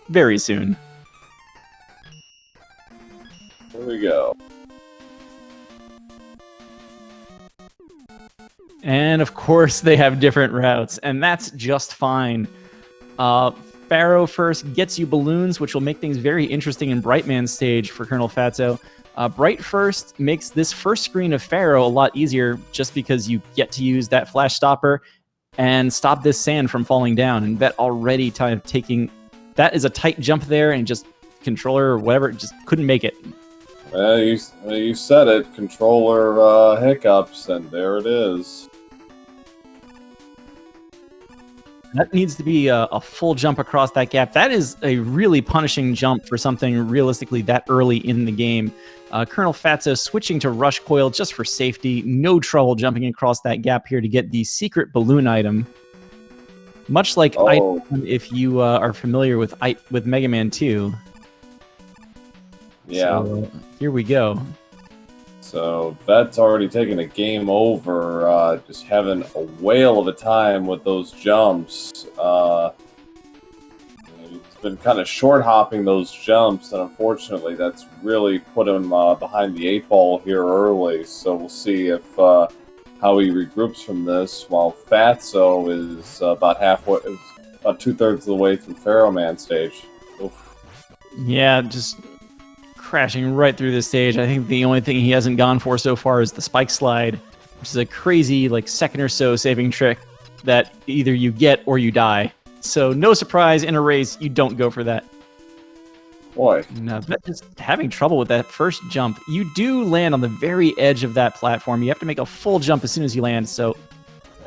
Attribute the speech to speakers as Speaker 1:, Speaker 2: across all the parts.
Speaker 1: very soon.
Speaker 2: Here we go.
Speaker 1: And of course, they have different routes, and that's just fine. Pharaoh first gets you balloons, which will make things very interesting in Brightman's stage for ColonelFatso. Bright first makes this first screen of Pharaoh a lot easier just because you get to use that flash stopper and stop this sand from falling down. And Vet already kind of taking... That is a tight jump there, and just controller or whatever just couldn't make it.
Speaker 2: You said it. Controller hiccups, and there it is.
Speaker 1: That needs to be a full jump across that gap. That is a really punishing jump for something realistically that early in the game. ColonelFatso switching to Rush Coil just for safety. No trouble jumping across that gap here to get the secret balloon item. Much like item, if you are familiar with Mega Man 2.
Speaker 2: Yeah.
Speaker 1: So, here we go.
Speaker 2: So Vet's already taken a game over, just having a whale of a time with those jumps. He's been kind of short hopping those jumps, and unfortunately that's really put him behind the 8-ball here early. So we'll see if how he regroups from this, while Fatso is about 2/3 of the way through Pharaoh Man stage. Oof.
Speaker 1: Yeah, just crashing right through this stage. I think the only thing he hasn't gone for so far is the spike slide, which is a crazy second or so saving trick that either you get or you die. So no surprise, in a race you don't go for that.
Speaker 2: Boy.
Speaker 1: No, but just having trouble with that first jump. You do land on the very edge of that platform. You have to make a full jump as soon as you land, so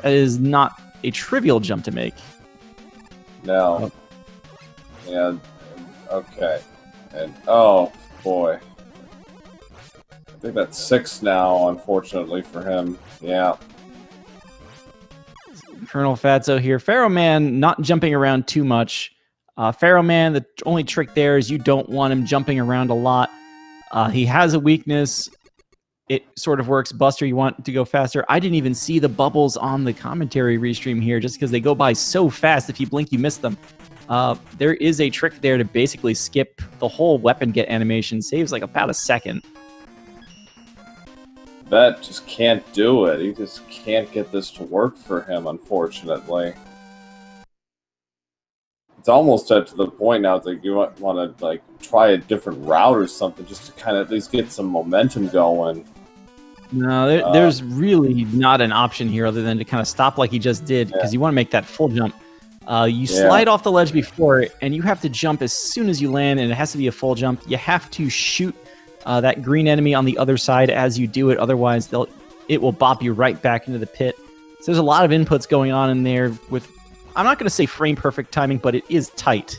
Speaker 1: that is not a trivial jump to make.
Speaker 2: No. Yeah. Okay. And oh boy. I think that's 6 now, unfortunately for him. Yeah.
Speaker 1: ColonelFatso here. Pharaoh Man not jumping around too much. Pharaoh Man, the only trick there is you don't want him jumping around a lot. He has a weakness. It sort of works. Buster, you want to go faster. I didn't even see the bubbles on the commentary restream here just because they go by so fast. If you blink, you miss them. There is a trick there to basically skip the whole weapon get animation. Saves about a second.
Speaker 2: Vet just can't do it. He just can't get this to work for him, unfortunately. It's almost up to the point now that you want to try a different route or something just to kind of at least get some momentum going.
Speaker 1: No, there's really not an option here other than to kind of stop like he just did, because you want to make that full jump. You slide off the ledge before, and you have to jump as soon as you land, and it has to be a full jump. You have to shoot that green enemy on the other side as you do it, otherwise it will bop you right back into the pit. So there's a lot of inputs going on in there with, I'm not going to say frame perfect timing, but it is tight.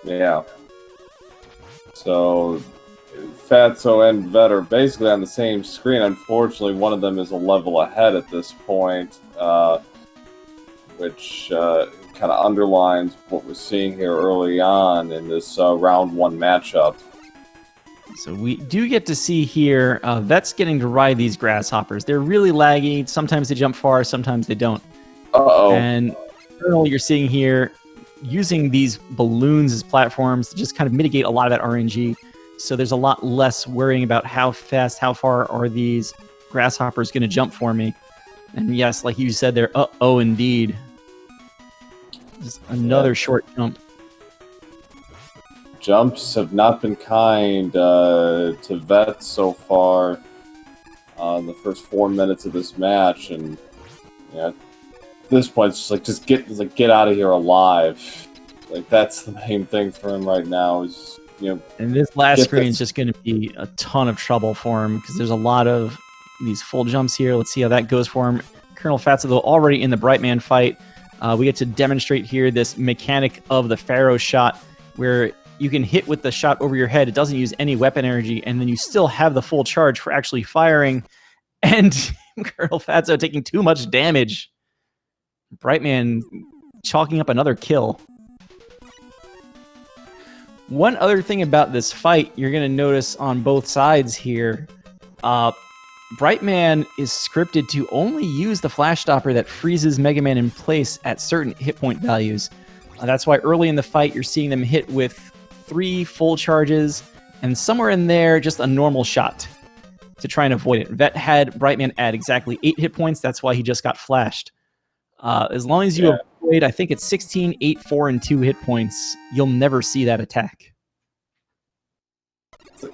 Speaker 2: Yeah. So Fatso and Vet are basically on the same screen. Unfortunately, one of them is a level ahead at this point, which kind of underlines what we're seeing here early on in this round 1 matchup.
Speaker 1: So we do get to see here, Vet's getting to ride these grasshoppers. They're really laggy. Sometimes they jump far, sometimes they don't.
Speaker 2: Uh-oh.
Speaker 1: And Colonel, you're seeing here, using these balloons as platforms to just kind of mitigate a lot of that RNG. So there's a lot less worrying about how fast, how far are these grasshoppers going to jump for me. And yes, like you said there, uh-oh, indeed. Just another short jump.
Speaker 2: Jumps have not been kind to Vet so far in the first 4 minutes of this match, and at this point it's just get out of here alive. That's the main thing for him right now. Is
Speaker 1: and this last screen is just going to be a ton of trouble for him because there's a lot of these full jumps here. Let's see how that goes for him. ColonelFatso, though, already in the Brightman fight. We get to demonstrate here this mechanic of the Pharaoh shot, where you can hit with the shot over your head. It doesn't use any weapon energy, and then you still have the full charge for actually firing. And ColonelFatso taking too much damage. Brightman chalking up another kill. One other thing about this fight you're going to notice on both sides here, Brightman is scripted to only use the flash stopper that freezes Mega Man in place at certain hit point values. That's why early in the fight, you're seeing them hit with 3 full charges, and somewhere in there, just a normal shot to try and avoid it. Vet had Brightman at exactly 8 hit points. That's why he just got flashed. As long as you avoid, I think it's 16, 8, 4, and 2 hit points, you'll never see that attack.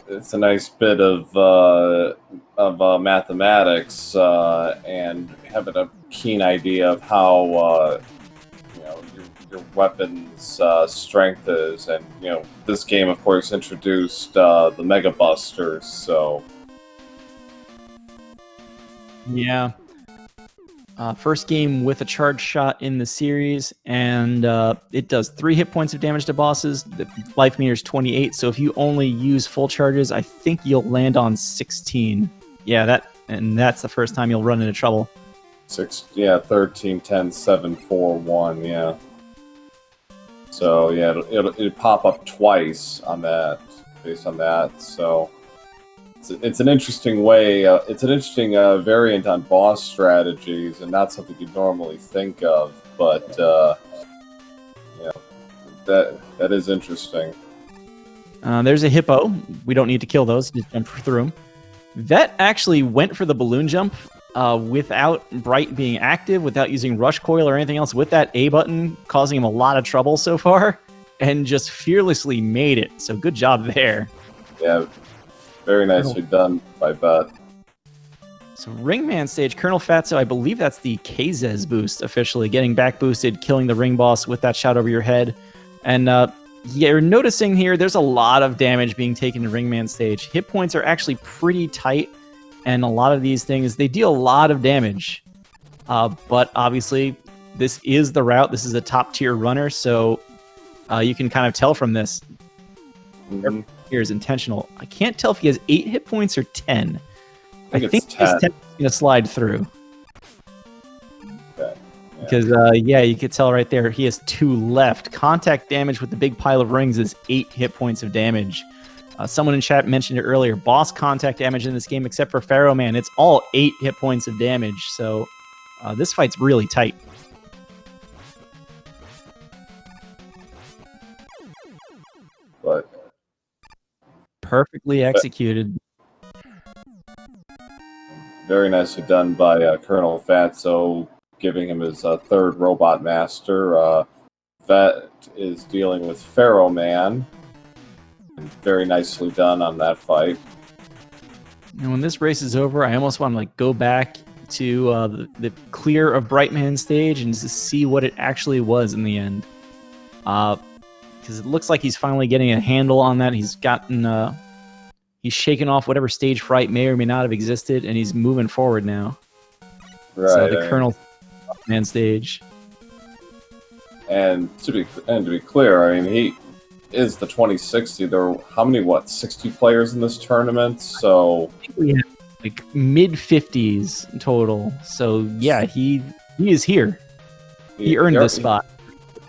Speaker 2: It's a nice bit of mathematics and having a keen idea of how your weapon's strength is, and this game, of course, introduced the Mega Busters. So
Speaker 1: yeah. First game with a charge shot in the series, and it does 3 hit points of damage to bosses. The life meter is 28, so if you only use full charges, I think you'll land on 16. Yeah, that's the first time you'll run into trouble.
Speaker 2: 13, 10, 7, 4, 1, yeah. So yeah, it'll pop up twice on that, based on that. So it's an interesting way. It's an interesting variant on boss strategies, and not something you normally think of. But that is interesting.
Speaker 1: There's a hippo. We don't need to kill those. Just jump through them. Vet actually went for the balloon jump without Bright being active, without using Rush Coil or anything else, with that A button, causing him a lot of trouble so far, and just fearlessly made it. So good job there.
Speaker 2: Yeah, very nicely done by Vet.
Speaker 1: So Ringman stage, ColonelFatso, I believe that's the Kazez boost officially, getting back boosted, killing the ring boss with that shot over your head. And you're noticing here there's a lot of damage being taken to Ringman stage. Hit points are actually pretty tight, and a lot of these things, they deal a lot of damage. But obviously, this is the route. This is a top-tier runner, so you can kind of tell from this. Here is intentional. I can't tell if he has 8 hit points or 10. I think his 10 is going to slide through.
Speaker 2: Okay.
Speaker 1: Because, you could tell right there, he has 2 left. Contact damage with the big pile of rings is 8 hit points of damage. Someone in chat mentioned it earlier. Boss contact damage in this game, except for Pharaoh Man, it's all 8 hit points of damage. So this fight's really tight.
Speaker 2: But
Speaker 1: perfectly executed.
Speaker 2: Very nicely done by ColonelFatso, giving him his 3rd Robot Master. Vet is dealing with Pharaoh Man. Very nicely done on that fight.
Speaker 1: And when this race is over, I almost want to go back to the clear of Brightman stage and just see what it actually was in the end. Because it looks like he's finally getting a handle on that. He's gotten he's shaken off whatever stage fright may or may not have existed, and he's moving forward now.
Speaker 2: Right.
Speaker 1: So the Colonel Man stage.
Speaker 2: And to be clear, I mean, he is the 2060. There are how many? 60 players in this tournament. So
Speaker 1: I think we have mid-50s total. So yeah, he is here. He earned this spot.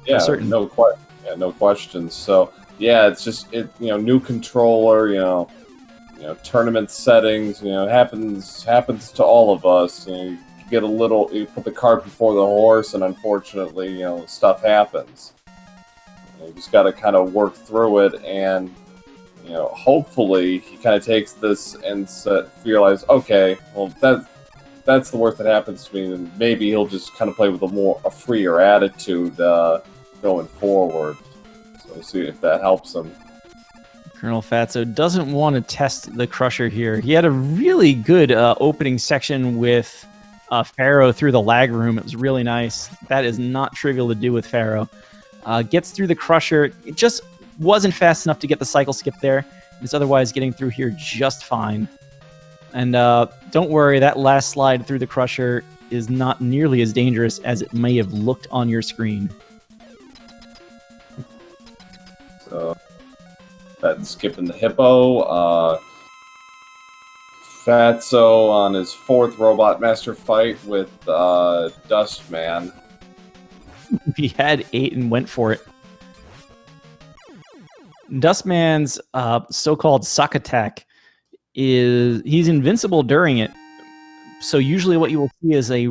Speaker 2: Yeah, no questions. So yeah, it's just new controller. Tournament settings. Happens to all of us. You get you put the cart before the horse, and unfortunately, stuff happens. You just got to kind of work through it, and hopefully he kind of takes this and realize, okay, well that's the worst that happens to me, and maybe he'll just kind of play with a freer attitude going forward. So we'll see if that helps him.
Speaker 1: ColonelFatso doesn't want to test the Crusher here. He had a really good opening section with Pharaoh through the lag room. It was really nice. That is not trivial to do with Pharaoh. Gets through the Crusher. It just wasn't fast enough to get the cycle skip there. It's otherwise getting through here just fine. And don't worry, that last slide through the Crusher is not nearly as dangerous as it may have looked on your screen.
Speaker 2: So that's skipping the Hippo. Fatso on his 4th Robot Master fight with Dustman.
Speaker 1: He had 8 and went for it. Dustman's so-called suck attack he's invincible during it. So usually what you will see is a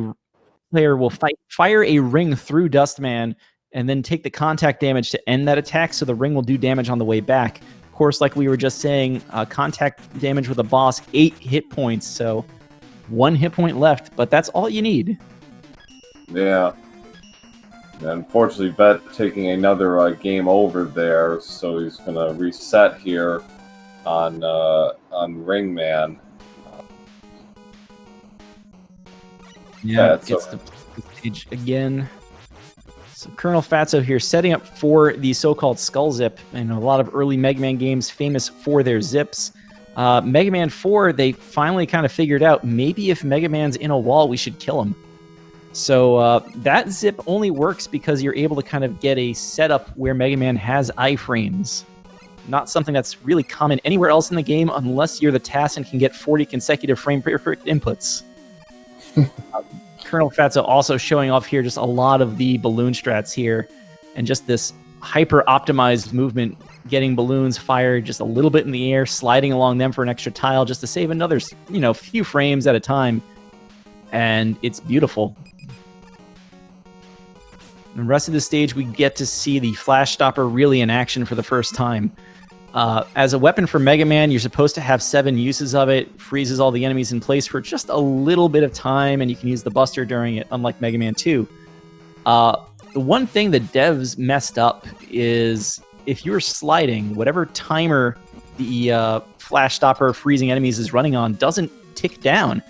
Speaker 1: player will fire a ring through Dustman, and then take the contact damage to end that attack, so the ring will do damage on the way back. Of course, like we were just saying, contact damage with a boss, 8 hit points, so 1 hit point left, but that's all you need.
Speaker 2: Yeah. And unfortunately, Vet taking another game over there, so he's going to reset here on Ringman.
Speaker 1: Yeah, gets the stage again. So ColonelFatso here setting up for the so-called Skull Zip. And a lot of early Mega Man games famous for their zips. Mega Man 4, they finally kind of figured out, maybe if Mega Man's in a wall, we should kill him. So that zip only works because you're able to kind of get a setup where Mega Man has iframes. Not something that's really common anywhere else in the game unless you're the TAS and can get 40 consecutive frame per inputs. ColonelFatso also showing off here just a lot of the balloon strats here, and just this hyper-optimized movement, getting balloons fired just a little bit in the air, sliding along them for an extra tile just to save another, few frames at a time, and it's beautiful. The rest of the stage, we get to see the Flash Stopper really in action for the first time. As a weapon for Mega Man, you're supposed to have 7 uses of it. Freezes all the enemies in place for just a little bit of time, and you can use the Buster during it, unlike Mega Man 2. The one thing the devs messed up is if you're sliding, whatever timer the Flash Stopper freezing enemies is running on doesn't tick down.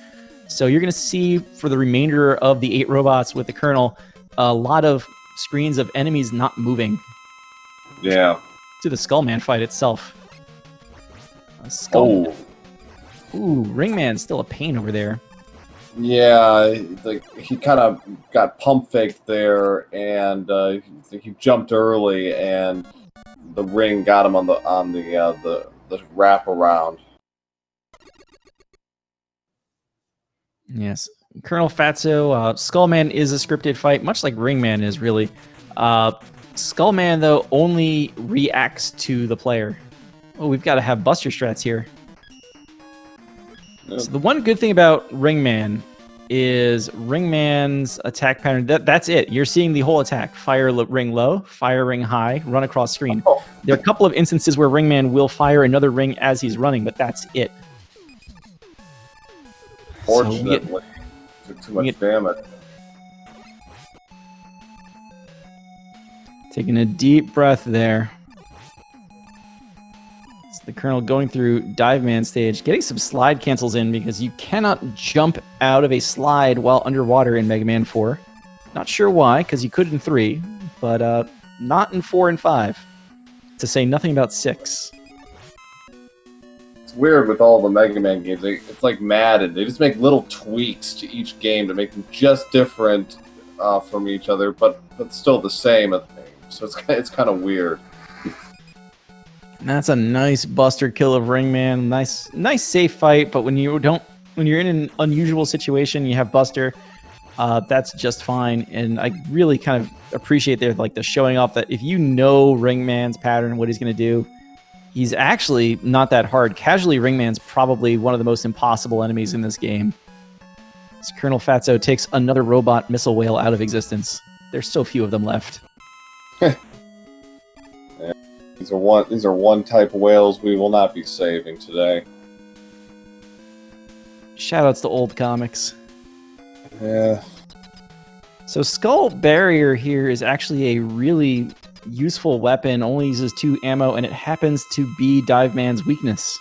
Speaker 1: So you're going to see, for the remainder of the 8 robots with the Colonel, a lot of screens of enemies not moving.
Speaker 2: Yeah.
Speaker 1: To the Skullman fight itself. Ooh, Ringman's still a pain over there.
Speaker 2: Yeah, he kind of got pump faked there, and he jumped early, and the ring got him on the wrap around.
Speaker 1: Yes, ColonelFatso, Skullman is a scripted fight, much like Ringman is really. Skullman, though, only reacts to the player. Oh, we've got to have Buster strats here. Yep. So the one good thing about Ringman is Ringman's attack pattern. That's it. You're seeing the whole attack. Fire ring low, fire ring high, run across screen. Oh. There are a couple of instances where Ringman will fire another ring as he's running, but that's it.
Speaker 2: Fortunately, took too much damage.
Speaker 1: Taking a deep breath there. It's the Colonel going through Dive Man stage, getting some slide cancels in because you cannot jump out of a slide while underwater in Mega Man 4. Not sure why, because you could in 3, but not in 4 and 5. To say nothing about 6.
Speaker 2: It's weird with all the Mega Man games. It's like Madden. They just make little tweaks to each game to make them just different from each other, but still the same. So it's kind of weird.
Speaker 1: And that's a nice Buster kill of Ringman. Nice safe fight. But when you're in an unusual situation, you have Buster. That's just fine. And I really kind of appreciate the showing off that if you know Ringman's pattern, what he's going to do, he's actually not that hard. Casually, Ringman's probably one of the most impossible enemies in this game. As ColonelFatso takes another robot missile whale out of existence. There's so few of them left.
Speaker 2: Yeah, these are one type of whales we will not be saving today.
Speaker 1: Shoutouts to old comics.
Speaker 2: Yeah.
Speaker 1: So Skull Barrier here is actually a really useful weapon. Only uses 2 ammo, and it happens to be Dive Man's weakness.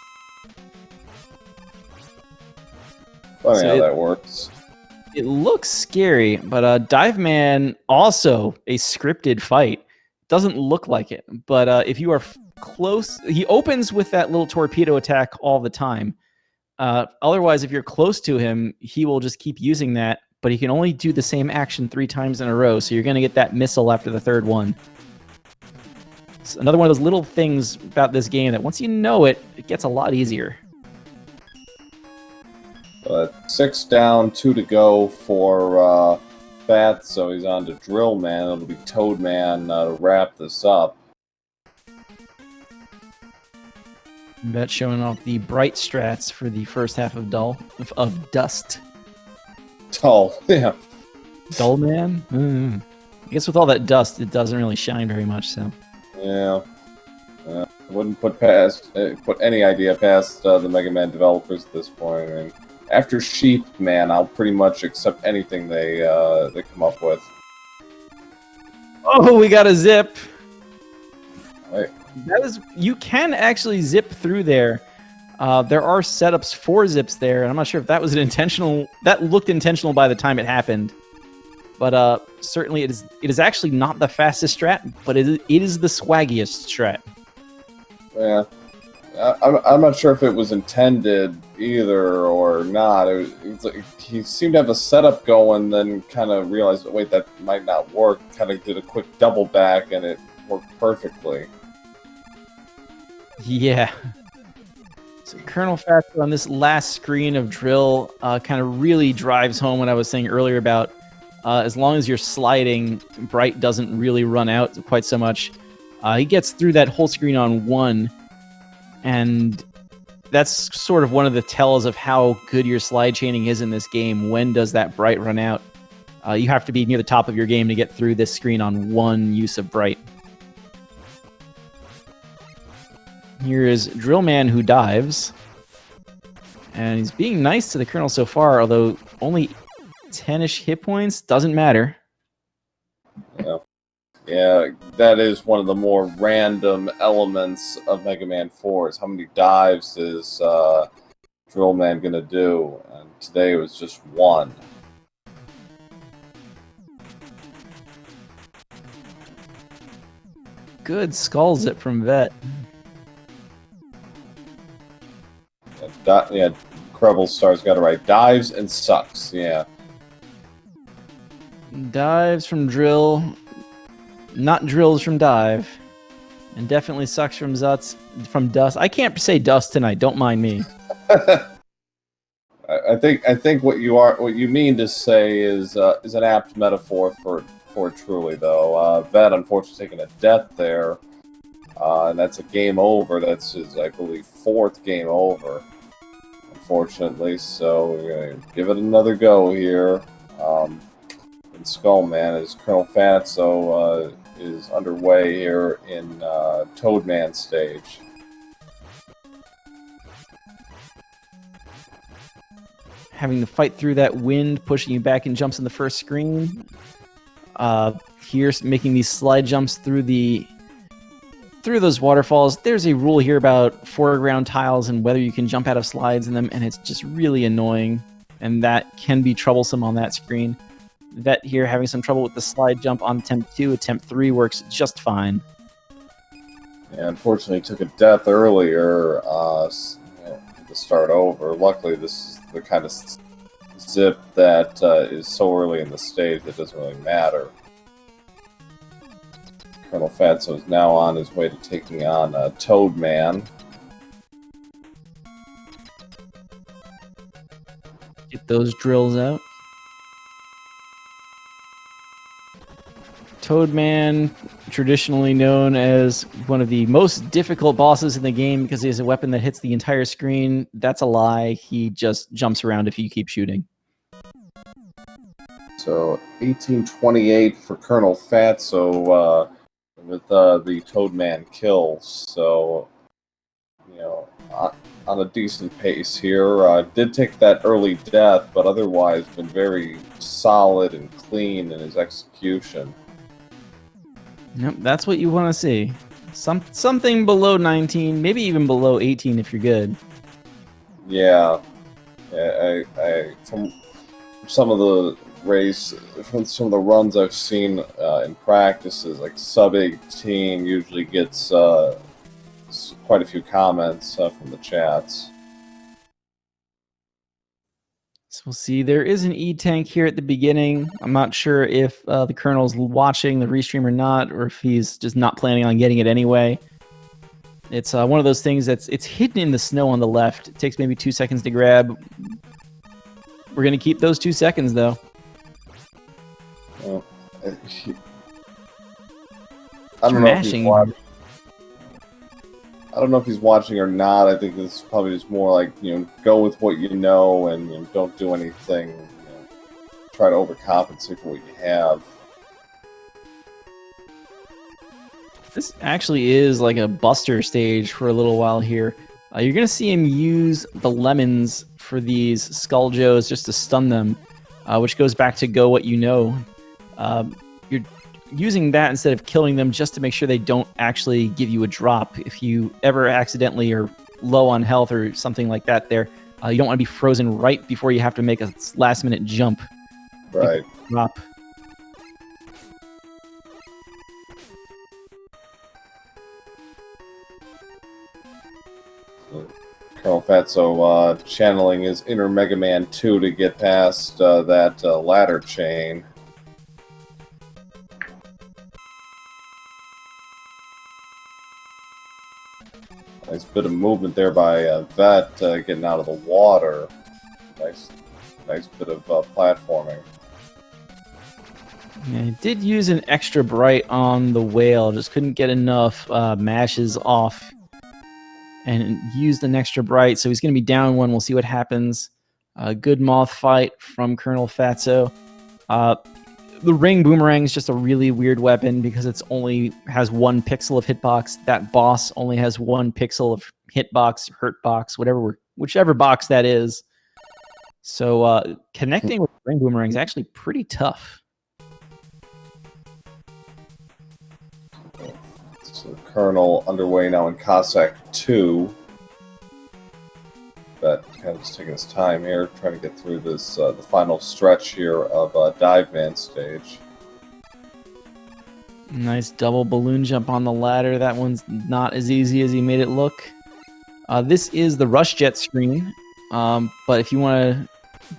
Speaker 2: Funny how that works.
Speaker 1: It looks scary, but Dive Man, also a scripted fight. Doesn't look like it, but if you are close, he opens with that little torpedo attack all the time. Otherwise, if you're close to him, he will just keep using that, but he can only do the same action 3 times in a row, so you're going to get that missile after the 3rd one. It's another one of those little things about this game that once you know it, it gets a lot easier.
Speaker 2: 6 down, 2 to go for Fat, so he's on to Drill Man. It'll be Toad Man to wrap this up.
Speaker 1: That's showing off the bright strats for the first half of Dust.
Speaker 2: Dull, yeah.
Speaker 1: Dull Man? guess with all that dust, it doesn't really shine very much. So
Speaker 2: Yeah. I wouldn't put any idea past the Mega Man developers at this point. I mean, after Sheep Man, I'll pretty much accept anything they come up with.
Speaker 1: oh, we got a zip.
Speaker 2: Right.
Speaker 1: That is, you can actually zip through there. There are setups for zips there, and I'm not sure if that was an intentional. That looked intentional by the time it happened, but certainly it is actually not the fastest strat, but it is the swaggiest strat.
Speaker 2: Yeah, I'm not sure if it was intended either or not. It's like he seemed to have a setup going, then kind of realized, wait, that might not work. Kind of did a quick double back, and it worked perfectly.
Speaker 1: Yeah. So ColonelFatso on this last screen of Drill kind of really drives home what I was saying earlier about as long as you're sliding, Bright doesn't really run out quite so much. He gets through that whole screen on 1, and that's sort of one of the tells of how good your slide chaining is in this game. When does that Bright run out? You have to be near the top of your game to get through this screen on 1 use of Bright. Here is Drillman, who dives, and he's being nice to the Colonel so far, although only 10-ish hit points. Doesn't matter.
Speaker 2: Yeah, that is one of the more random elements of Mega Man 4, is how many dives is Drillman going to do, and today it was just 1.
Speaker 1: Good skull zip from Vet.
Speaker 2: Yeah, Krebel Star's got it right. Dives and sucks, yeah.
Speaker 1: Dives from Drill, not drills from Dive, and definitely sucks from Zutz, from Dust. I can't say Dust tonight. Don't mind me.
Speaker 2: I think what you mean to say is an apt metaphor for truly though. Vet unfortunately taking a death there, and that's a game over. That's his, I believe, 4th game over. Unfortunately, so we're gonna give it another go here. In Skullman, as ColonelFatso is underway here in Toadman stage.
Speaker 1: Having to fight through that wind, pushing you back and jumps in the first screen. Here's making these slide jumps through those waterfalls. There's a rule here about foreground tiles and whether you can jump out of slides in them, and it's just really annoying, and that can be troublesome on that screen. Vet here having some trouble with the slide jump on attempt 2. Attempt 3 works just fine.
Speaker 2: Yeah, unfortunately took a death earlier to start over. Luckily, this is the kind of zip that is so early in the stage that doesn't really matter. ColonelFatso is now on his way to taking on Toadman.
Speaker 1: Get those drills out. Toadman, traditionally known as one of the most difficult bosses in the game because he has a weapon that hits the entire screen. That's a lie. He just jumps around if you keep shooting.
Speaker 2: So 1828 for ColonelFatso with the Toadman kills. So, on a decent pace here. Did take that early death, but otherwise been very solid and clean in his execution.
Speaker 1: Yep, that's what you want to see. Something below 19, maybe even below 18 if you're good.
Speaker 2: Yeah, I from some of the runs I've seen in practices, like sub 18 usually gets quite a few comments from the chats.
Speaker 1: So we'll see. There is an E-Tank here at the beginning. I'm not sure if the Colonel's watching the restream or not, or if he's just not planning on getting it anyway. It's one of those things it's hidden in the snow on the left. It takes maybe 2 seconds to grab. We're going to keep those 2 seconds, though.
Speaker 2: Well, I don't know if he's watching. I don't know if he's watching or not. I think this is probably just more like, go with what you know and don't do anything. Try to overcompensate for what you have.
Speaker 1: This actually is like a buster stage for a little while here. You're going to see him use the lemons for these Skull Joes just to stun them, which goes back to go what you know. You're using that instead of killing them just to make sure they don't actually give you a drop. If you ever accidentally are low on health or something like that there, you don't want to be frozen right before you have to make a last-minute jump.
Speaker 2: Right.
Speaker 1: Drop.
Speaker 2: ColonelFatso channeling his inner Mega Man 2 to get past that ladder chain. Nice bit of movement there by Vet getting out of the water. Nice bit of platforming.
Speaker 1: Yeah, he did use an extra bright on the whale, just couldn't get enough mashes off and used an extra bright, so he's going to be down one. We'll see what happens. Good moth fight from ColonelFatso. The ring boomerang is just a really weird weapon because it's only has 1 pixel of hitbox. That boss only has 1 pixel of hitbox, hurtbox, whichever box that is. So connecting with ring boomerang is actually pretty tough.
Speaker 2: So Colonel underway now in Cossack 2. But kind of just taking his time here, trying to get through this the final stretch here of Dive Man stage.
Speaker 1: Nice double balloon jump on the ladder. That one's not as easy as he made it look. This is the Rush Jet screen, but if you want to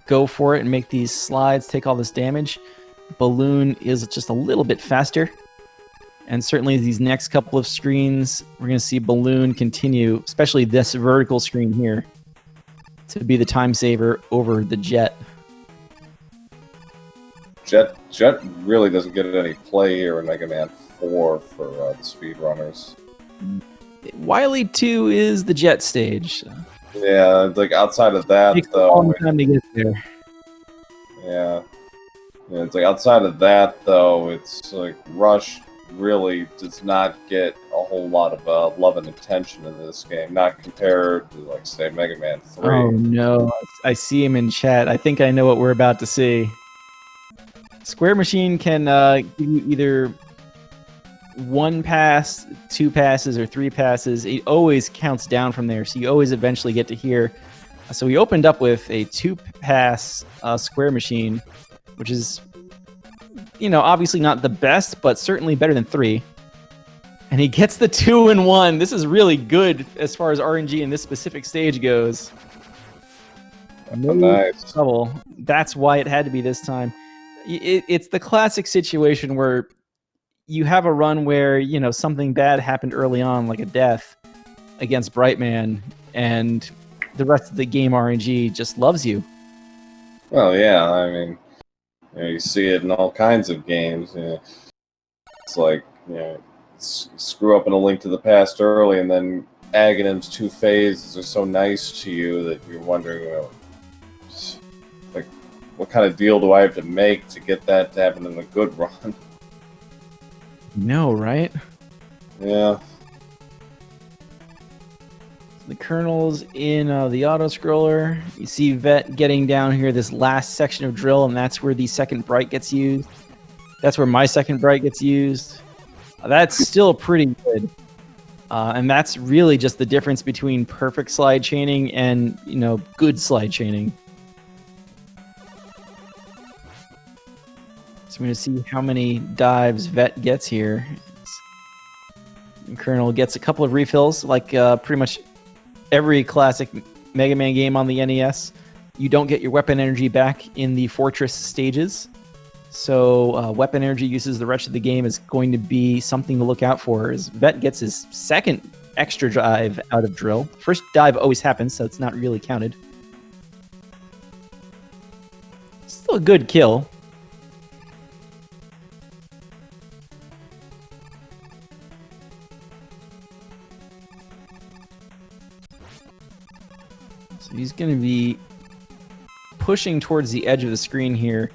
Speaker 1: go for it and make these slides, take all this damage, balloon is just a little bit faster. And certainly these next couple of screens, we're going to see balloon continue, especially this vertical screen here, to be the time saver over the jet.
Speaker 2: Jet really doesn't get any play here in Mega Man 4 for the speedrunners.
Speaker 1: Wily 2 is the jet stage.
Speaker 2: Yeah, like outside of that,
Speaker 1: Takes
Speaker 2: though.
Speaker 1: a long time to get there.
Speaker 2: Yeah, it's like outside of that, though, it's like Rush really does not get a whole lot of love and attention in this game, not compared to, like, say, Mega Man 3.
Speaker 1: Oh no, I see him in chat. I think I know what we're about to see. Square Machine can give you either 1 pass, 2 passes, or 3 passes. It always counts down from there, so you always eventually get to here. So we opened up with a 2-pass Square Machine, which is, you know, obviously not the best, but certainly better than 3. And he gets the 2-in-1. This is really good as far as RNG in this specific stage goes.
Speaker 2: Nice.
Speaker 1: Trouble. That's why it had to be this time. It's the classic situation where you have a run where, you know, something bad happened early on, like a death against Brightman, and the rest of the game RNG just loves you.
Speaker 2: Well, yeah, I mean, you see it in all kinds of games. It's like, screw up in A Link to the Past early, and then Aghanim's 2 phases are so nice to you that you're wondering, like, what kind of deal do I have to make to get that to happen in a good run?
Speaker 1: No, right?
Speaker 2: Yeah.
Speaker 1: The Colonel's in the auto-scroller. You see Vet getting down here this last section of drill, and that's where the second bright gets used. That's where my second bright gets used. That's still pretty good. And that's really just the difference between perfect slide chaining and, you know, good slide chaining. So we're going to see how many dives Vet gets here. Colonel gets a couple of refills, like pretty much every classic Mega Man game on the NES. You don't get your weapon energy back in the Fortress stages. So weapon energy uses the rest of the game is going to be something to look out for, as Vet gets his second extra dive out of drill. First dive always happens, so it's not really counted. Still a good kill. So he's going to be pushing towards the edge of the screen here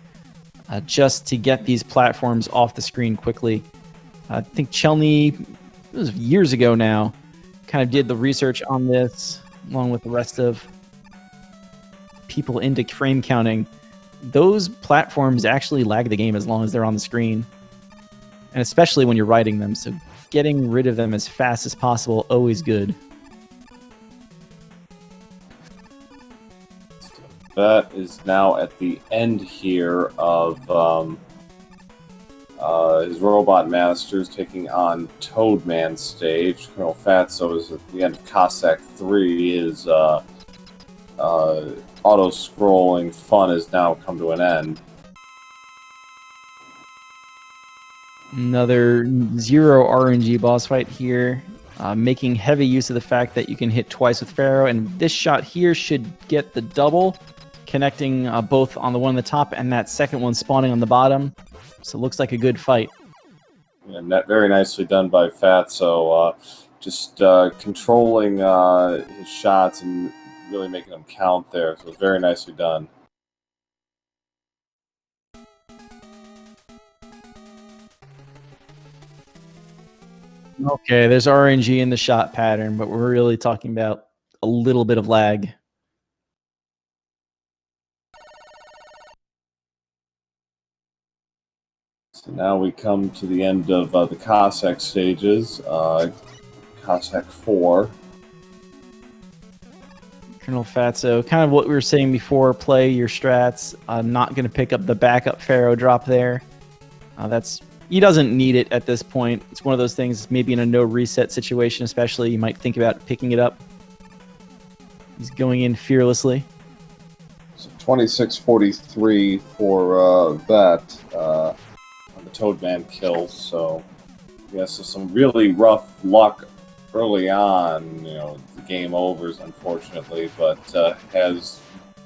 Speaker 1: just to get these platforms off the screen quickly. I think Chelny this was years ago now, kind of did the research on this along with the rest of people into frame counting. Those platforms actually lag the game as long as they're on the screen, and especially when you're writing them. So getting rid of them as fast as possible, always good.
Speaker 2: That is now at the end here of his Robot Masters taking on Toadman stage. ColonelFatso is at the end of Cossack 3. His auto-scrolling fun has now come to an end.
Speaker 1: Another 0 RNG boss fight here, making heavy use of the fact that you can hit twice with Pharaoh, and this shot here should get the double, connecting both on the one on the top and that second one spawning on the bottom. So it looks like a good fight.
Speaker 2: And that very nicely done by Fatso, just controlling his shots and really making them count there. So it's very nicely done.
Speaker 1: Okay, there's RNG in the shot pattern, but we're really talking about a little bit of lag.
Speaker 2: So now we come to the end of the Cossack stages. Cossack 4.
Speaker 1: ColonelFatso, kind of what we were saying before, play your strats. Not going to pick up the backup Pharaoh drop there. He doesn't need it at this point. It's one of those things, maybe in a no reset situation especially, you might think about picking it up. He's going in fearlessly.
Speaker 2: So 26-43 for that on the Toadman kill. So yes, so some really rough luck early on. You know, the game overs unfortunately, but has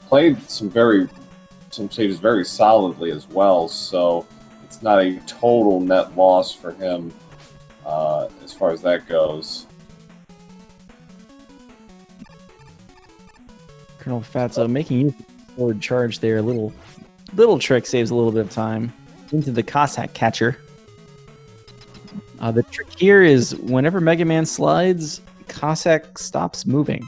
Speaker 2: played some stages very solidly as well. So it's not a total net loss for him as far as that goes.
Speaker 1: ColonelFatso making use of the forward charge there. A little trick saves a little bit of time. Into the Cossack catcher. The trick here is whenever Mega Man slides, Cossack stops moving.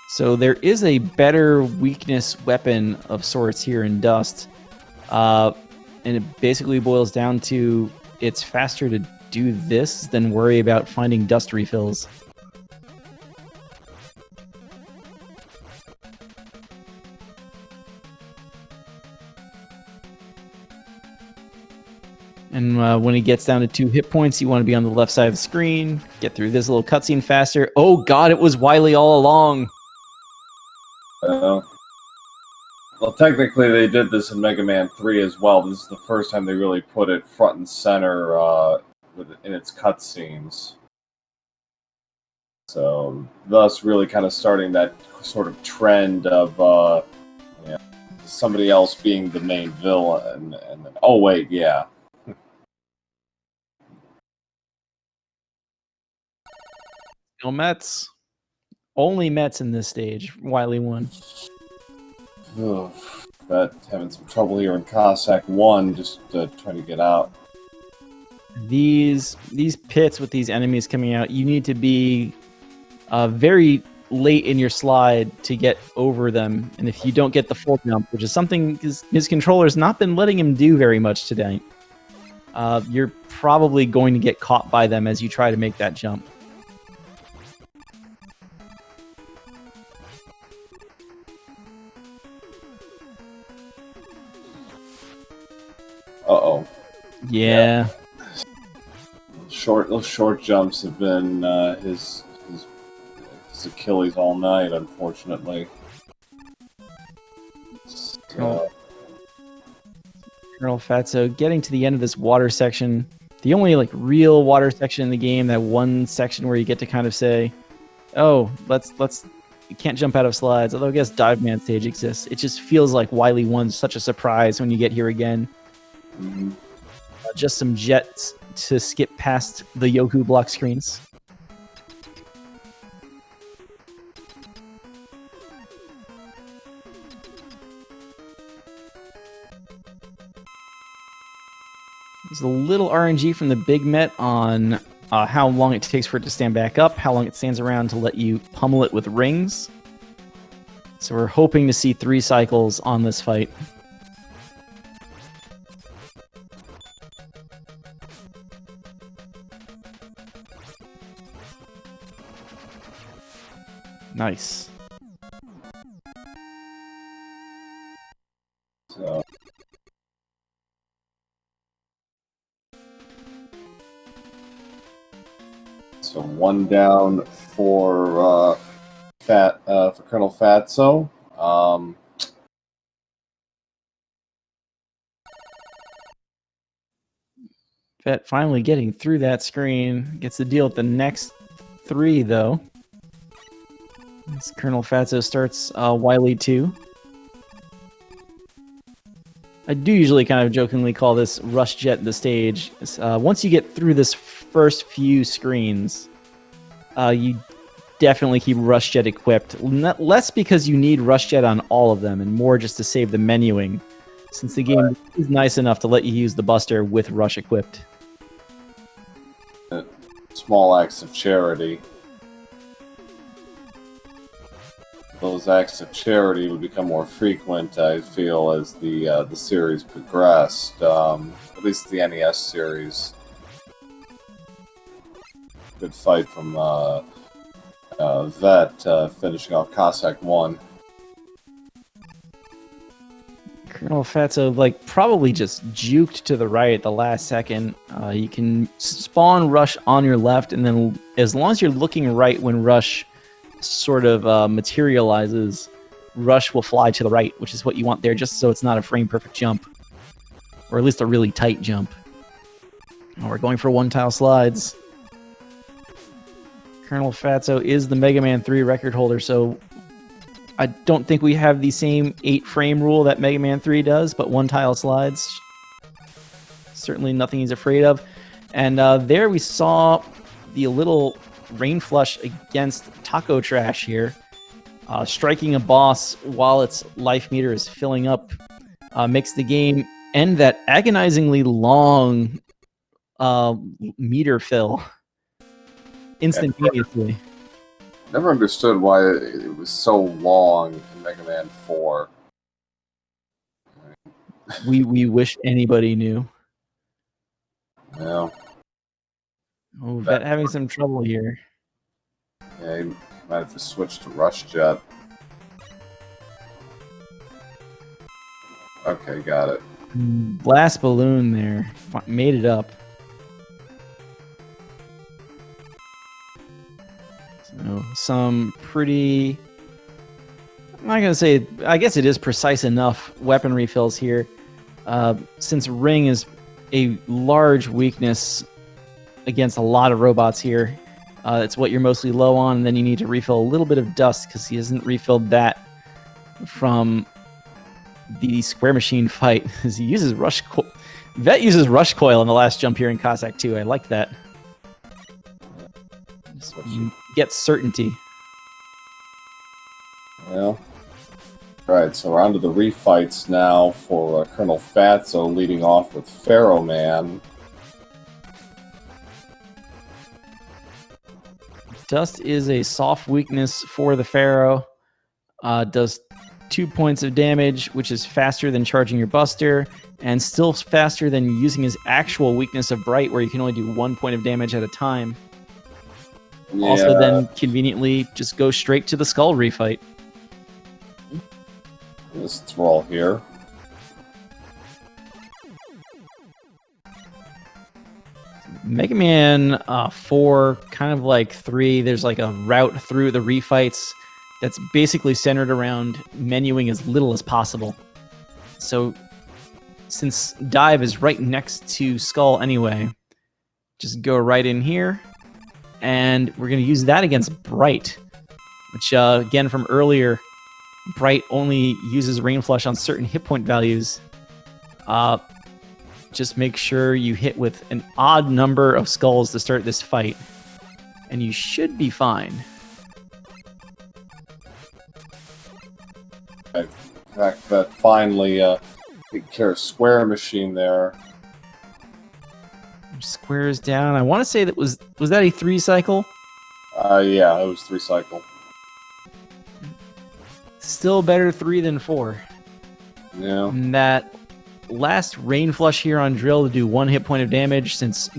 Speaker 1: So there is a better weakness weapon of sorts here in Dust. And it basically boils down to it's faster to do this than worry about finding dust refills. And when he gets down to 2 hit points, you want to be on the left side of the screen, get through this little cutscene faster. Oh god, it was Wily all along!
Speaker 2: Well, technically they did this in Mega Man 3 as well. This is the first time they really put it front and center in its cutscenes. So, thus really kind of starting that sort of trend of somebody else being the main villain. And oh wait, yeah.
Speaker 1: No Mets. Only Mets in this stage. Wily won.
Speaker 2: But having some trouble here in Cossack 1, just trying to get out.
Speaker 1: These pits with these enemies coming out, you need to be very late in your slide to get over them. And if you don't get the full jump, which is something his controller's not been letting him do very much today, you're probably going to get caught by them as you try to make that jump.
Speaker 2: Uh-oh.
Speaker 1: Yeah.
Speaker 2: Those short jumps have been his Achilles all night, unfortunately.
Speaker 1: ColonelFatso getting to the end of this water section. The only real water section in the game, that one section where you get to kind of say, oh, you can't jump out of slides, although I guess Dive Man stage exists. It just feels like Wily 1's such a surprise when you get here again.
Speaker 2: Mm-hmm.
Speaker 1: Just some jets to skip past the Yoku block screens. There's a little RNG from the Big Met on how long it takes for it to stand back up, how long it stands around to let you pummel it with rings. So we're hoping to see 3 cycles on this fight. Nice.
Speaker 2: So 1 down for ColonelFatso.
Speaker 1: Vet finally getting through that screen. Gets to deal with the next 3, though. As ColonelFatso starts Wily 2. I do usually kind of jokingly call this rush jet the stage. Once you get through this first few screens, you definitely keep rush jet equipped. Less because you need rush jet on all of them, and more just to save the menuing, since the game is nice enough to let you use the Buster with rush equipped.
Speaker 2: Small acts of charity. Those acts of charity would become more frequent, I feel, as the series progressed. At least the NES series. Good fight from Vet, finishing off Cossack 1.
Speaker 1: ColonelFatso, like, probably just juked to the right at the last second. You can spawn Rush on your left, and then as long as you're looking right when Rush sort of materializes, Rush will fly to the right, which is what you want there, just so it's not a frame-perfect jump. Or at least a really tight jump. Oh, we're going for 1-tile slides. ColonelFatso is the Mega Man 3 record holder, so I don't think we have the same 8-frame rule that Mega Man 3 does, but 1-tile slides, certainly nothing he's afraid of. And there we saw the little rain flush against Taco Trash here, striking a boss while its life meter is filling up, makes the game end that agonizingly long meter fill instantaneously.
Speaker 2: Never understood why it was so long in Mega Man 4.
Speaker 1: We wish anybody knew.
Speaker 2: Yeah.
Speaker 1: Oh, Vet having some trouble here.
Speaker 2: Yeah, he might have to switch to Rush Jet. Okay, got it.
Speaker 1: Blast balloon there. Made it up. So some pretty... I'm not going to say... I guess it is precise enough weapon refills here. Since Ring is a large weakness against a lot of robots here, it's what you're mostly low on, and then you need to refill a little bit of Dust, because he hasn't refilled that from the Square Machine fight. As he uses Rush Coil. Vet uses Rush Coil in the last jump here in Cossack 2. I like that. You get certainty.
Speaker 2: Well, alright, so we're on to the refights now for ColonelFatso, leading off with Pharaoh Man.
Speaker 1: Dust is a soft weakness for the Pharaoh. Does 2 points of damage, which is faster than charging your Buster, and still faster than using his actual weakness of Bright, where you can only do 1 point of damage at a time.
Speaker 2: Yeah.
Speaker 1: Also, then conveniently just go straight to the Skull refight.
Speaker 2: Since we're all here.
Speaker 1: Mega Man 4, kind of like 3, there's like a route through the refights that's basically centered around menuing as little as possible. So, since Dive is right next to Skull anyway, just go right in here, and we're going to use that against Bright, which, again, from earlier, Bright only uses Rain Flush on certain hit point values. Just make sure you hit with an odd number of skulls to start this fight, and you should be fine.
Speaker 2: In fact, that finally take care of Square Machine there.
Speaker 1: Squares down. I want to say that was that a 3 cycle?
Speaker 2: Yeah, it was 3 cycle.
Speaker 1: Still better 3 than 4.
Speaker 2: Yeah.
Speaker 1: And that last rain flush here on drill to do 1 hit point of damage, since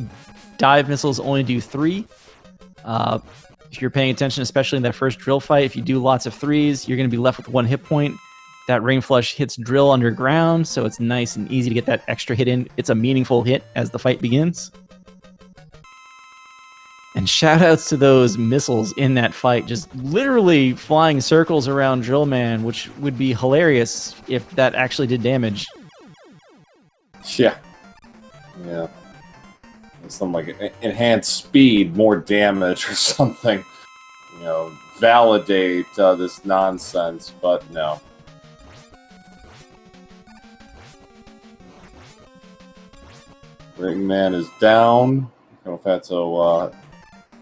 Speaker 1: dive missiles only do 3. If you're paying attention, especially in that first drill fight, if you do lots of 3s, you're going to be left with 1 hit point. That rain flush hits drill underground, so it's nice and easy to get that extra hit in. It's a meaningful hit as the fight begins. And shoutouts to those missiles in that fight, just literally flying circles around Drillman, which would be hilarious if that actually did damage.
Speaker 2: Yeah. Yeah. Something like enhanced speed, more damage or something. You know, validate this nonsense, but no. Ringman is down. ColonelFatso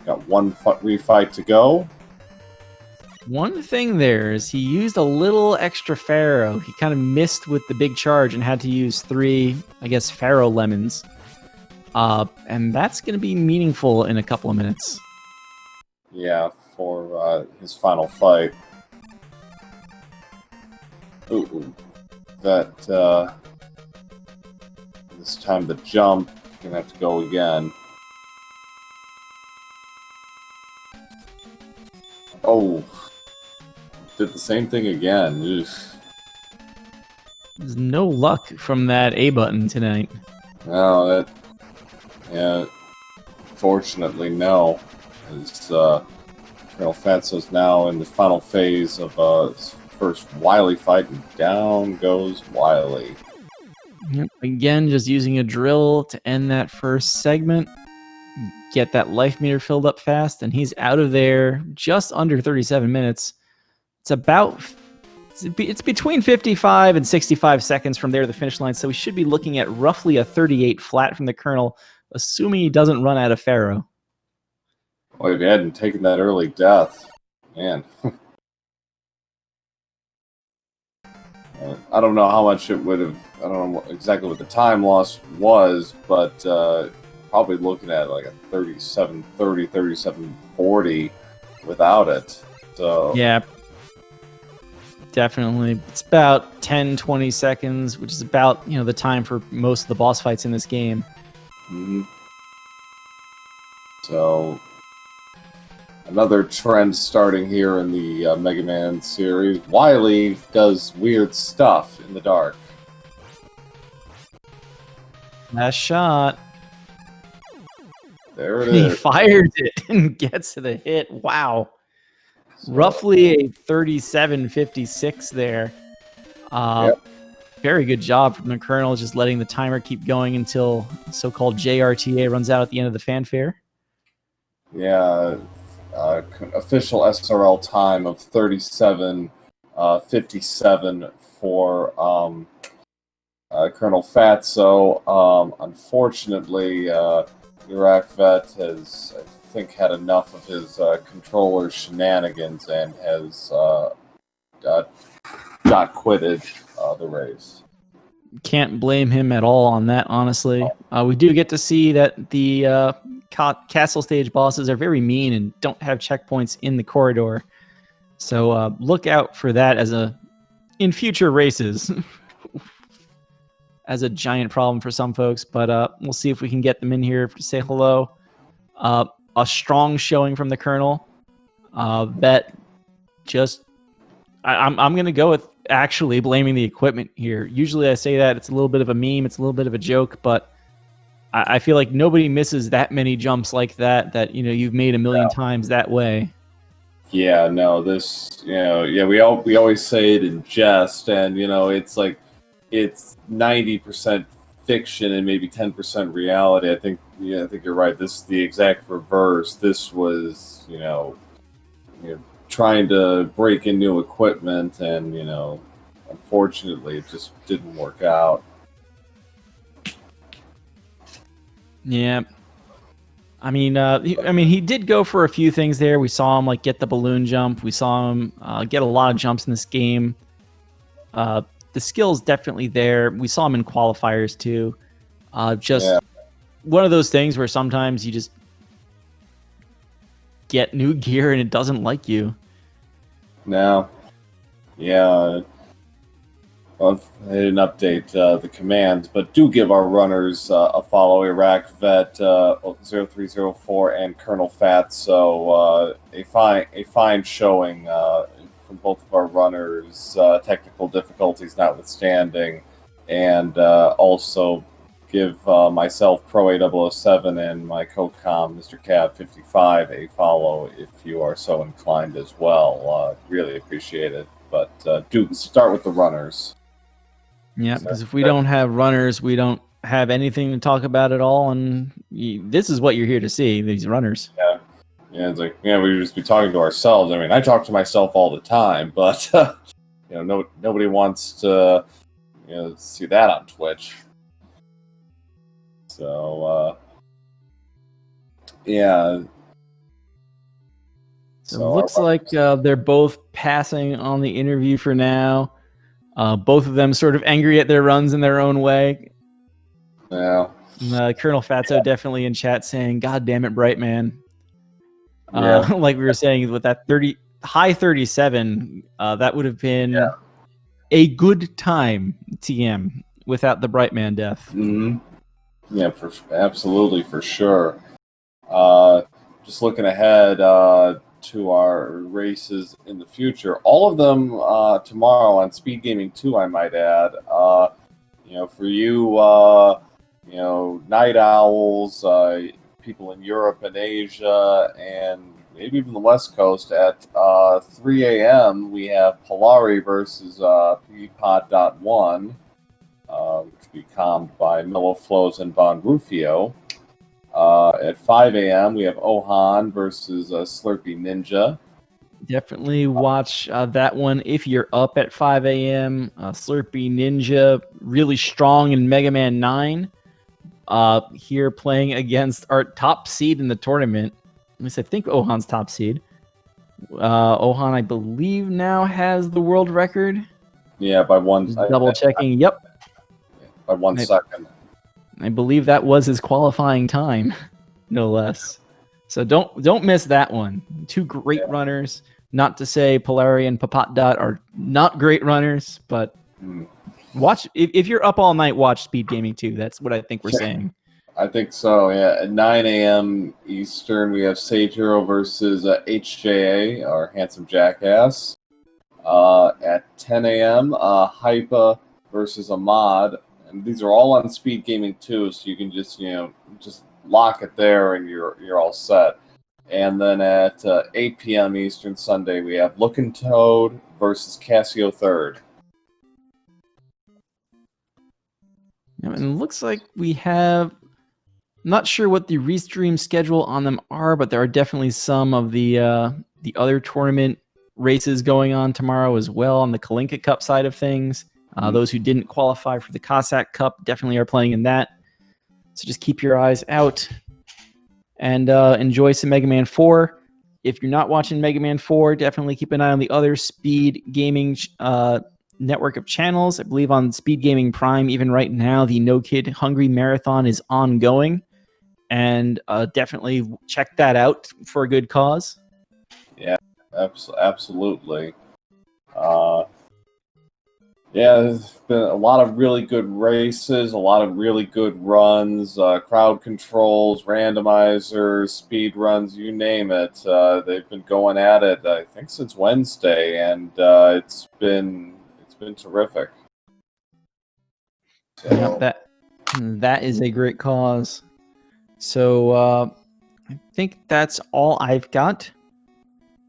Speaker 2: got 1 refight to go.
Speaker 1: One thing there is he used a little extra Pharaoh. He kind of missed with the big charge and had to use 3, I guess, Pharaoh lemons. And that's going to be meaningful in a couple of minutes.
Speaker 2: Yeah, for his final fight. Ooh. That, this time the jump, gonna have to go again. Oh. Did the same thing again. Ugh.
Speaker 1: There's no luck from that A button tonight.
Speaker 2: No, that... Yeah, fortunately, no. As ColonelFatso's now in the final phase of his first Wily fight, and down goes Wily.
Speaker 1: Yep. Again, just using a drill to end that first segment. Get that life meter filled up fast, and he's out of there just under 37 minutes. It's between 55 and 65 seconds from there to the finish line, so we should be looking at roughly a 38 flat from the Colonel, assuming he doesn't run out of Pharaoh.
Speaker 2: Well, if he hadn't taken that early death, man. I don't know how much it would have, I don't know exactly what the time loss was, but probably looking at like a 37-30, 37-40 without it. So
Speaker 1: yeah, definitely. It's about 10-20 seconds, which is about, the time for most of the boss fights in this game.
Speaker 2: Mm-hmm. So another trend starting here in the Mega Man series. Wily does weird stuff in the dark.
Speaker 1: Last shot.
Speaker 2: There it is.
Speaker 1: He fires it and gets to the hit. Wow.
Speaker 2: So,
Speaker 1: roughly a 37.56 there.
Speaker 2: Yep.
Speaker 1: Very good job from the Colonel, just letting the timer keep going until so-called JRTA runs out at the end of the fanfare.
Speaker 2: Yeah, official SRL time of 37.57 for ColonelFatso. Unfortunately, Iraq Vet has, I think, had enough of his controller's shenanigans and has not quitted the race.
Speaker 1: Can't blame him at all on that, honestly. We do get to see that the castle stage bosses are very mean and don't have checkpoints in the corridor. So look out for that in future races as a giant problem for some folks. But we'll see if we can get them in here to say hello. A strong showing from the Colonel. That just... I'm going to go with actually blaming the equipment here. Usually I say that it's a little bit of a meme, it's a little bit of a joke, but I feel like nobody misses that many jumps like that you've made a million times that way. Yeah,
Speaker 2: no, this, we always say it in jest, and it's like it's 90% fiction and maybe 10% reality. I think you're right. This is the exact reverse. This was, trying to break in new equipment, and unfortunately it just didn't work out.
Speaker 1: Yeah, I mean he did go for a few things there. We saw him get the balloon jump. We saw him get a lot of jumps in this game. The skill's definitely there. We saw him in qualifiers too. one of those things where sometimes you just get new gear and it doesn't like you.
Speaker 2: No. Yeah. Well, I didn't update the commands, but do give our runners a follow. Iraq Vet 0304 and ColonelFatso, a fine showing from both of our runners, technical difficulties notwithstanding, and also give myself Pro-A007 and my co-com Mr. Cab 55 a follow if you are so inclined as well. Really appreciate it, but do start with the runners.
Speaker 1: Yeah, because if we don't have runners, we don't have anything to talk about at all, and this is what you're here to see, these runners.
Speaker 2: Yeah, it's like, we would just be talking to ourselves. I mean, I talk to myself all the time, but nobody wants to see that on Twitch. So yeah.
Speaker 1: So it looks like they're both passing on the interview for now. Both of them sort of angry at their runs in their own way.
Speaker 2: Yeah.
Speaker 1: ColonelFatso definitely in chat saying, "God damn it, Brightman."
Speaker 2: Yeah.
Speaker 1: Like we were saying with that high 37, that would have been a good time, TM, without the Brightman death.
Speaker 2: Mm-hmm. Yeah, absolutely, for sure. Just looking ahead to our races in the future, all of them tomorrow on Speed Gaming 2, I might add. For you, night owls, people in Europe and Asia, and maybe even the West Coast, at 3 a.m., we have Polari versus PPod.1, which will be calmed by Mellow Flows and Von Rufio. At 5 a.m., we have Ohan versus Slurpee Ninja.
Speaker 1: Definitely watch that one if you're up at 5 a.m. Slurpee Ninja, really strong in Mega Man 9. Here playing against our top seed in the tournament. At least I think Ohan's top seed. Ohan, I believe, now has the world record.
Speaker 2: Yeah, by one.
Speaker 1: Just double checking. Yep.
Speaker 2: By 1 second.
Speaker 1: I believe that was his qualifying time, no less. So don't miss that one. Two great runners. Not to say Polari and Papat are not great runners, but watch if you're up all night. Watch Speed Gaming 2. That's what I think we're saying.
Speaker 2: I think so. Yeah, at 9 a.m. Eastern, we have Sage Hero versus HJA, our handsome jackass. At 10 a.m., Hypa versus Ahmad. And these are all on Speed Gaming 2, so you can just lock it there and you're all set. And then at 8 p.m. Eastern Sunday, we have Lookin' Toad versus Casio Third.
Speaker 1: And it looks like we have, I'm not sure what the restream schedule on them are, but there are definitely some of the other tournament races going on tomorrow as well on the Kalinka Cup side of things. Those who didn't qualify for the Cossack Cup definitely are playing in that. So just keep your eyes out and enjoy some Mega Man 4. If you're not watching Mega Man 4, definitely keep an eye on the other Speed Gaming network of channels. I believe on Speed Gaming Prime, even right now, the No Kid Hungry Marathon is ongoing. And definitely check that out for a good cause.
Speaker 2: Yeah, absolutely. There's been a lot of really good races, a lot of really good runs, crowd controls, randomizers, speed runs, you name it. They've been going at it, I think, since Wednesday, and it's been terrific. So.
Speaker 1: Yeah, that is a great cause. So I think that's all I've got.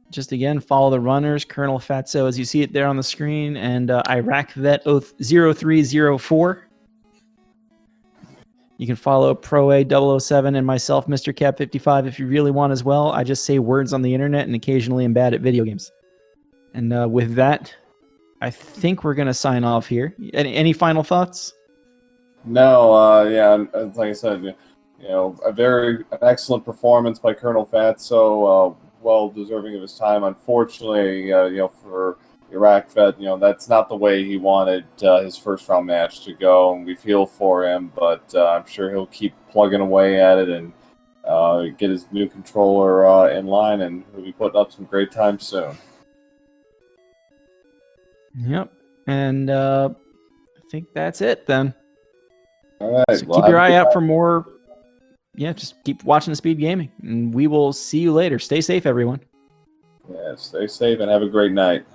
Speaker 1: Just again, follow the runners, ColonelFatso, as you see it there on the screen, and Iraq Vet 0304. You can follow Pro-A007 and myself, Mr. Cap 55, if you really want as well. I just say words on the internet and occasionally am bad at video games. And with that, I think we're going to sign off here. Any final thoughts?
Speaker 2: No, like I said, an excellent performance by ColonelFatso. Well deserving of his time. Unfortunately, for Iraq Vet, that's not the way he wanted his first round match to go, and we feel for him, but I'm sure he'll keep plugging away at it and get his new controller in line, and he'll be putting up some great time soon.
Speaker 1: Yep. And I think that's it then.
Speaker 2: All right.
Speaker 1: So keep your eye out for more. Yeah, just keep watching the Speed Gaming, and we will see you later. Stay safe, everyone.
Speaker 2: Yeah, stay safe and have a great night.